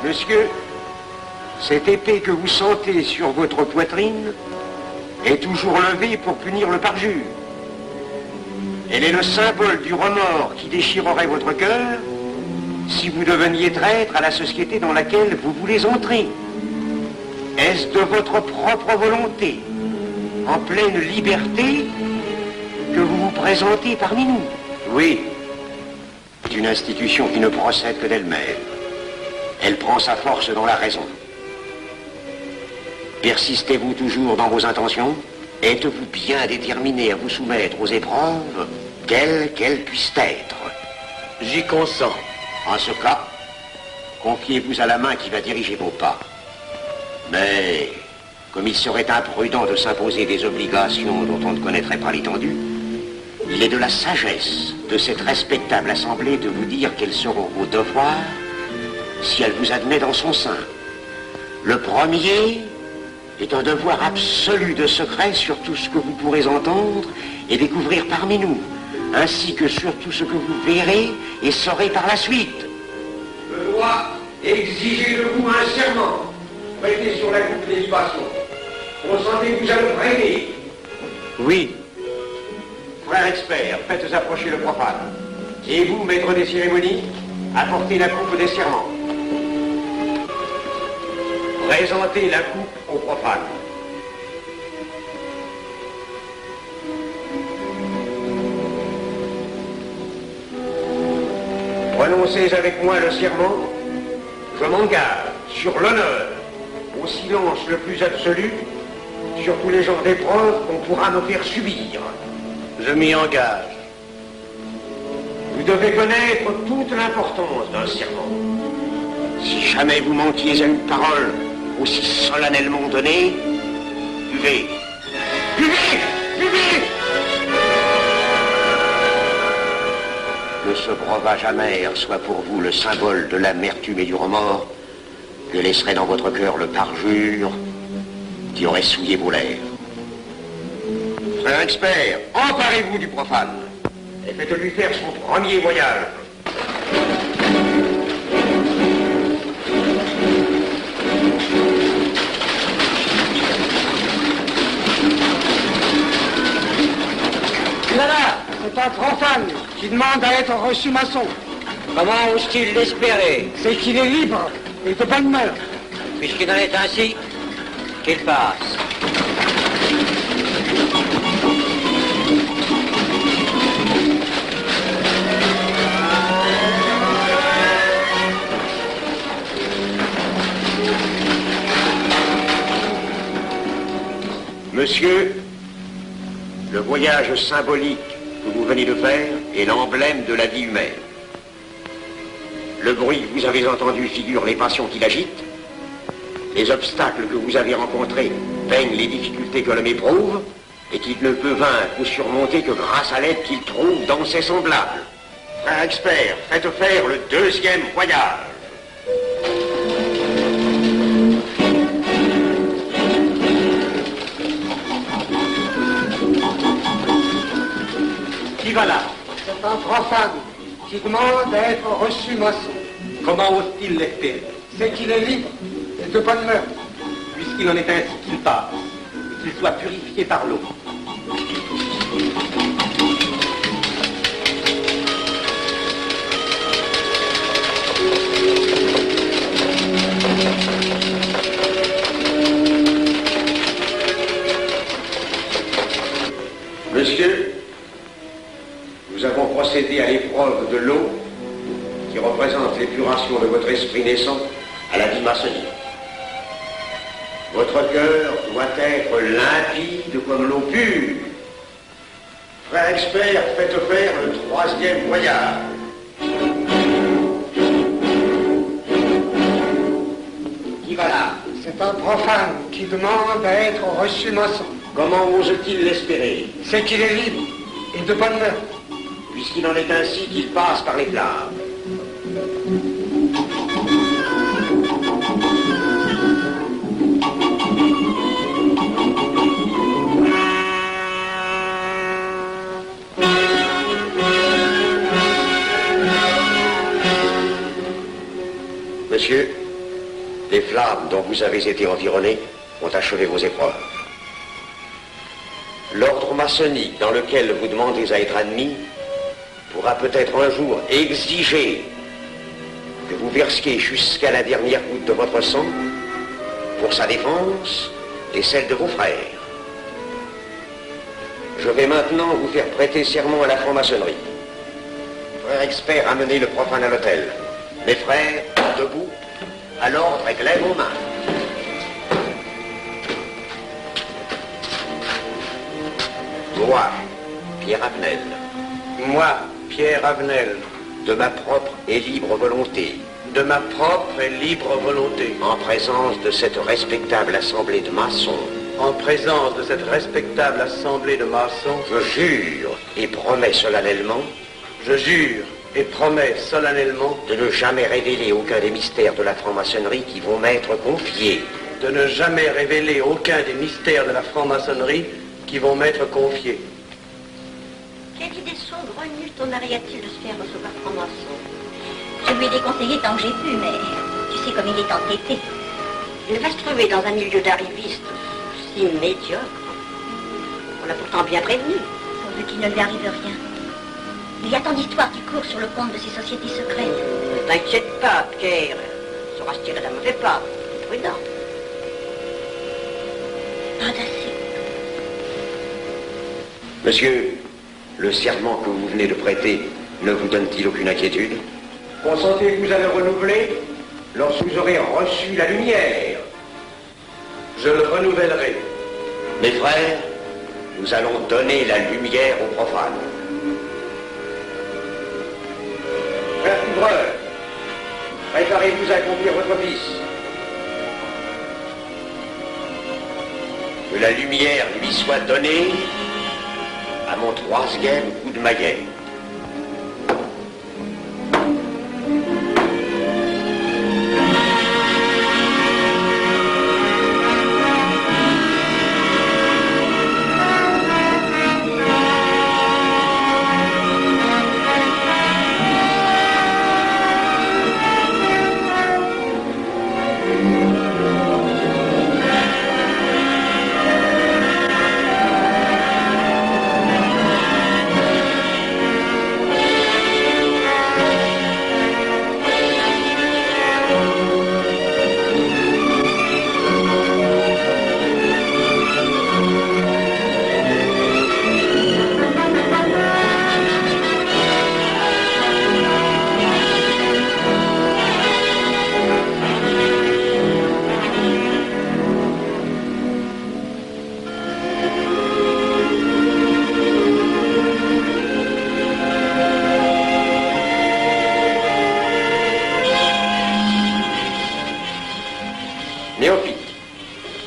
Monsieur, cette épée que vous sentez sur votre poitrine est toujours levée pour punir le parjure. Elle est le symbole du remords qui déchirerait votre cœur si vous deveniez traître à la société dans laquelle vous voulez entrer. Est-ce de votre propre volonté, en pleine liberté, que vous vous présentez parmi nous? Oui. C'est une institution qui ne procède que d'elle-même. Elle prend sa force dans la raison. Persistez-vous toujours dans vos intentions? Êtes-vous bien déterminé à vous soumettre aux épreuves, quelles qu'elles puissent être? J'y consens. En ce cas, confiez-vous à la main qui va diriger vos pas. Mais, comme il serait imprudent de s'imposer des obligations dont on ne connaîtrait pas l'étendue, il est de la sagesse de cette respectable assemblée de vous dire quels seront vos devoirs si elle vous admet dans son sein. Le premier est un devoir absolu de secret sur tout ce que vous pourrez entendre et découvrir parmi nous, ainsi que sur tout ce que vous verrez et saurez par la suite. Je dois exiger de vous un serment prêté sur la coupe des libations. Consentez-vous à le prêter? Oui. Frère expert, faites approcher le profane. Et vous, maître des cérémonies, apportez la coupe des serments. Présentez la coupe au profane. Prononcez avec moi le serment. Je m'engage sur l'honneur, au silence le plus absolu, sur tous les genres d'épreuves qu'on pourra me faire subir. Je m'y engage. Vous devez connaître toute l'importance d'un serment. Si jamais vous manquiez à une parole aussi solennellement donnée, buvez. Buvez! Buvez! Que ce breuvage amer soit pour vous le symbole de l'amertume et du remords que laisserait dans votre cœur le parjure qui aurait souillé vos lèvres. Frère expert, emparez-vous du profane et faites-lui faire son premier voyage. Là, c'est un profane qui demande à être reçu maçon. Comment ose-t-il l'espérer? C'est qu'il est libre et de bonne mœurs. Puisqu'il en est ainsi, qu'il passe. Monsieur, le voyage symbolique que vous venez de faire est l'emblème de la vie humaine. Le bruit que vous avez entendu figure les passions qui l'agitent. Les obstacles que vous avez rencontrés peignent les difficultés que l'homme éprouve et qu'il ne peut vaincre ou surmonter que grâce à l'aide qu'il trouve dans ses semblables. Frère expert, faites faire le deuxième voyage. Qui va là? C'est un profane qui demande à être reçu maçon. Comment ose-t-il l'espérer? C'est qu'il est libre et de bonne mœurs. Puisqu'il en est ainsi qu'il passe, et qu'il soit purifié par l'eau. Monsieur, nous avons procédé à l'épreuve de l'eau qui représente l'épuration de votre esprit naissant à la vie maçonnique. Votre cœur doit être limpide comme l'eau pure. Frère expert, faites faire le troisième voyage. Qui va là? C'est un profane qui demande à être reçu maçon. Comment ose-t-il l'espérer? C'est qu'il est libre et de bonne mœurs. Puisqu'il en est ainsi qu'il passe par les flammes. Monsieur, Les flammes dont vous avez été environnés ont achevé vos épreuves. L'ordre maçonnique dans lequel vous demandez à être admis pourra peut-être un jour exiger que vous versiez jusqu'à la dernière goutte de votre sang pour sa défense et celle de vos frères. Je vais maintenant vous faire prêter serment à la franc-maçonnerie. Frère expert, amenez le profane à l'hôtel. Mes frères, debout, à l'ordre et lèvent vos mains. Moi, Pierre Avenel. Moi, Pierre Avenel, De ma propre et libre volonté. de ma propre et libre volonté, En présence de cette respectable assemblée de maçons. en présence de cette respectable assemblée de maçons, Je jure et promets solennellement je jure et promets solennellement de ne jamais révéler aucun des mystères de la franc-maçonnerie qui vont m'être confiés. de ne jamais révéler aucun des mystères de la franc-maçonnerie qui vont m'être confiés. Quelle idée saugrenue ton mari a-t-il de se faire recevoir franc-maçon? Je lui ai déconseillé tant que j'ai pu, mais tu sais comme il est entêté. Il va se trouver dans un milieu d'arrivistes si médiocre. On l'a pourtant bien prévenu. Pourvu qu'il ne lui arrive rien. Il y a tant d'histoires qui courent sur le compte de ces sociétés secrètes. Ne t'inquiète pas, Pierre. Il saura se tirer d'un mauvais pas. C'est prudent. Pas assez. Monsieur, le serment que vous venez de prêter ne vous donne-t-il aucune inquiétude? Consentez-vous à le renouveler lorsque vous aurez reçu la lumière? Je le renouvellerai. Mes frères, nous allons donner la lumière aux profanes. Frère couvreur, préparez-vous à accomplir votre office. Que la lumière lui soit donnée à mon troisième coup de maillet. Néophyte,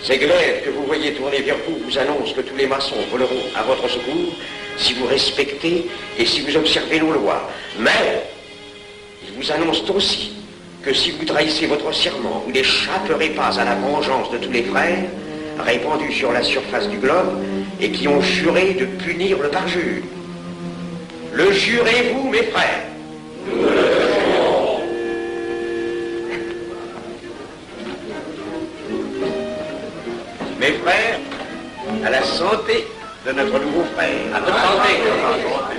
ces glaives que vous voyez tourner vers vous vous annoncent que tous les maçons voleront à votre secours si vous respectez et si vous observez nos lois. Mais ils vous annoncent aussi que si vous trahissez votre serment, vous n'échapperez pas à la vengeance de tous les frères répandus sur la surface du globe et qui ont juré de punir le parjure. Le jurez-vous, mes frères? Mes frères, à la santé de notre nouveau frère. À votre santé.